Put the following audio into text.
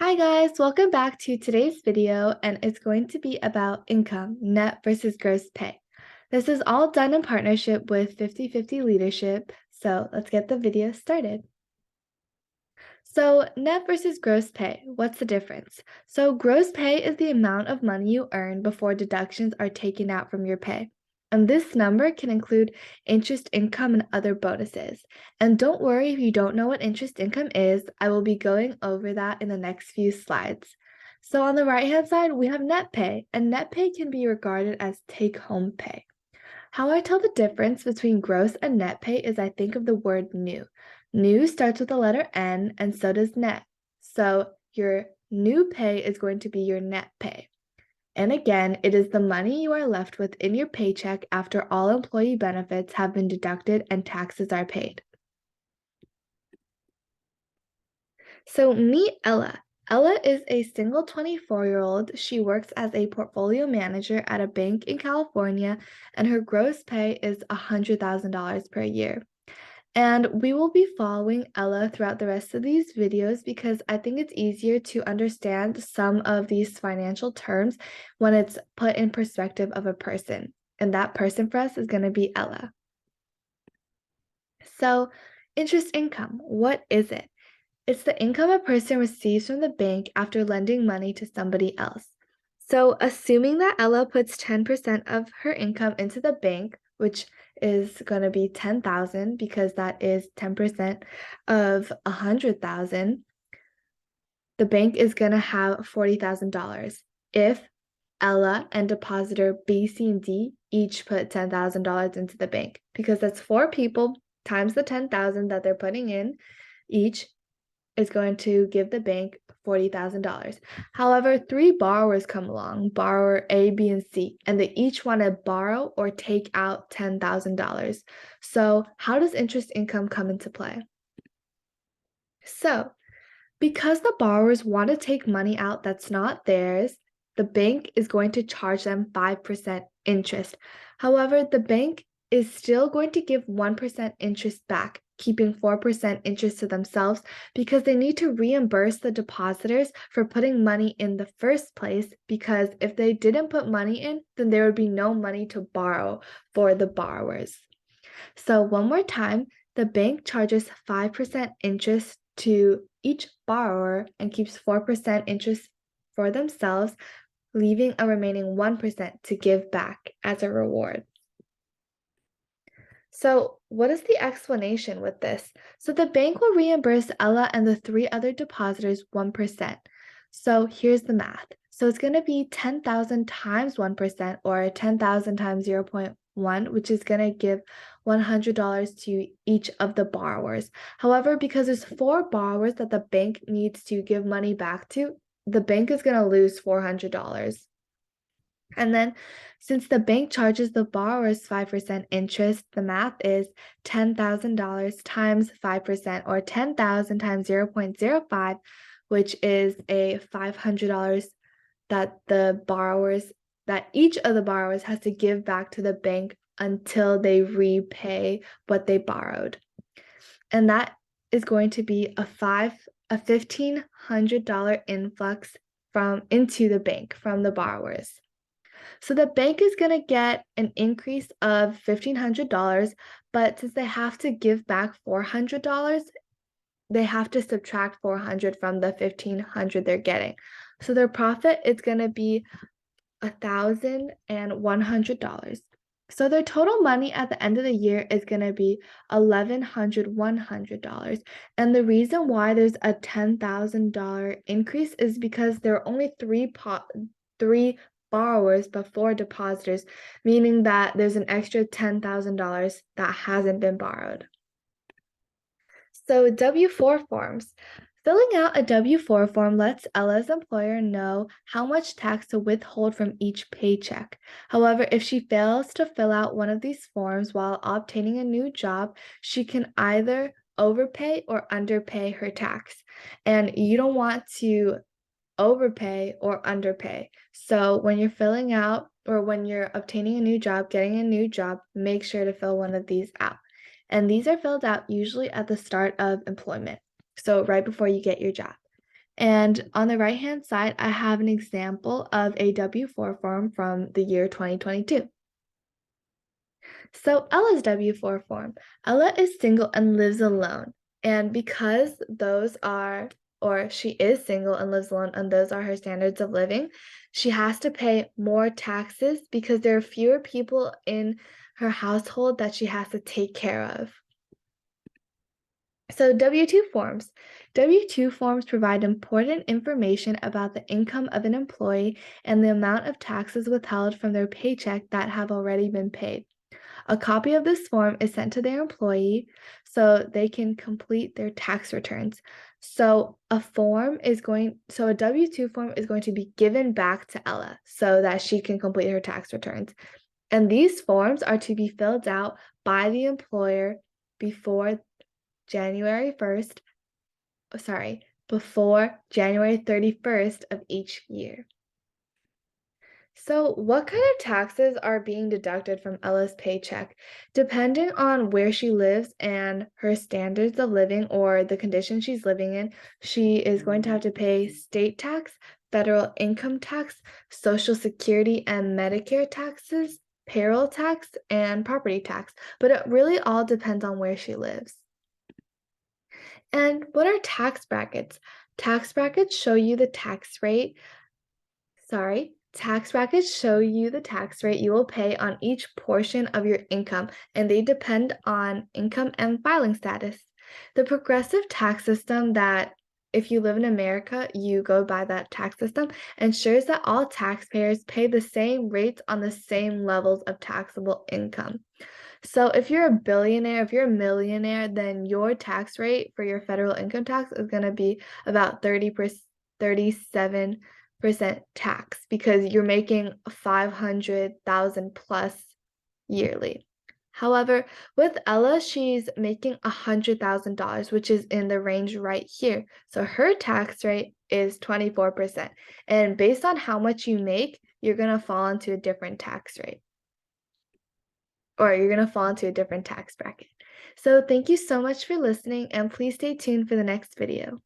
Hi guys, welcome back to today's video, and it's going to be about income, net versus gross pay. This is all done in partnership with 50/50 Leadership, so let's get the video started. So net versus gross pay, what's the difference? So gross pay is the amount of money you earn before deductions are taken out from your pay. And this number can include interest income and other bonuses. And don't worry if you don't know what interest income is, I will be going over that in the next few slides. So on the right-hand side, we have net pay, and net pay can be regarded as take-home pay. How I tell the difference between gross and net pay is I think of the word new. New starts with the letter N, and so does net. So your new pay is going to be your net pay. And again, it is the money you are left with in your paycheck after all employee benefits have been deducted and taxes are paid. So meet Ella. Ella is a single 24-year-old. She works as a portfolio manager at a bank in California, and her gross pay is $100,000 per year. And we will be following Ella throughout the rest of these videos because I think it's easier to understand some of these financial terms when it's put in perspective of a person. And that person for us is going to be Ella. So, interest income, what is it? It's the income a person receives from the bank after lending money to somebody else. So, assuming that Ella puts 10% of her income into the bank, which is going to be 10,000 because that is 10% of 100,000, the bank is going to have $40,000 if Ella and depositor B, C, and D each put $10,000 into the bank, because that's 4 people times the 10,000 that they're putting in each is going to give the bank $40,000. However, 3 borrowers come along, borrower A, B, and C, and they each want to borrow or take out $10,000. So how does interest income come into play? So because the borrowers want to take money out that's not theirs, the bank is going to charge them 5% interest. However, the bank is still going to give 1% interest back, keeping 4% interest to themselves because they need to reimburse the depositors for putting money in the first place, because if they didn't put money in, then there would be no money to borrow for the borrowers. So one more time, the bank charges 5% interest to each borrower and keeps 4% interest for themselves, leaving a remaining 1% to give back as a reward. So what is the explanation with this? So the bank will reimburse Ella and the 3 other depositors 1%. So here's the math. So it's going to be 10,000 times 1%, or 10,000 times 0.1, which is going to give $100 to each of the borrowers. However, because there's 4 borrowers that the bank needs to give money back to, the bank is going to lose $400. And then since the bank charges the borrowers 5% interest, the math is $10,000 times 5%, or 10,000 times 0.05, which is a $500 that each of the borrowers has to give back to the bank until they repay what they borrowed. And that is going to be a $1,500 influx into the bank from the borrowers. So the bank is going to get an increase of $1,500, but since they have to give back $400, they have to subtract $400 from the $1,500 they're getting. So their profit is going to be $1,100. So their total money at the end of the year is going to be $1,100. And the reason why there's a $10,000 increase is because there are only three borrowers before depositors, meaning that there's an extra $10,000 that hasn't been borrowed. So W-4 forms. Filling out a W-4 form lets Ella's employer know how much tax to withhold from each paycheck. However, if she fails to fill out one of these forms while obtaining a new job, she can either overpay or underpay her tax. And you don't want to overpay or underpay. So when you're filling out, or when you're obtaining a new job, getting a new job, make sure to fill one of these out. And these are filled out usually at the start of employment, so right before you get your job. And on the right-hand side, I have an example of a W-4 form from the year 2022. So Ella's W-4 form. Ella is single and lives alone. And because she is single and lives alone, and those are her standards of living, she has to pay more taxes because there are fewer people in her household that she has to take care of. So W-2 forms. W-2 forms provide important information about the income of an employee and the amount of taxes withheld from their paycheck that have already been paid. A copy of this form is sent to their employee so they can complete their tax returns. So a W-2 form is going to be given back to Ella so that she can complete her tax returns. And these forms are to be filled out by the employer before January 31st of each year. So, what kind of taxes are being deducted from Ella's paycheck? Depending on where she lives and her standards of living or the condition she's living in, she is going to have to pay state tax, federal income tax, Social Security and Medicare taxes, payroll tax, and property tax. But it really all depends on where she lives. And what are tax brackets? Tax brackets show you the tax rate. Tax brackets show you the tax rate you will pay on each portion of your income, and they depend on income and filing status. The progressive tax system that if you live in America, you go by that tax system, ensures that all taxpayers pay the same rates on the same levels of taxable income. So if you're a billionaire, if you're a millionaire, then your tax rate for your federal income tax is going to be about 37% tax because you're making 500,000 plus yearly. However, with Ella, she's making $100,000, which is in the range right here. So her tax rate is 24%. And based on how much you make, you're going to fall into a different tax rate, or you're going to fall into a different tax bracket. So thank you so much for listening, and please stay tuned for the next video.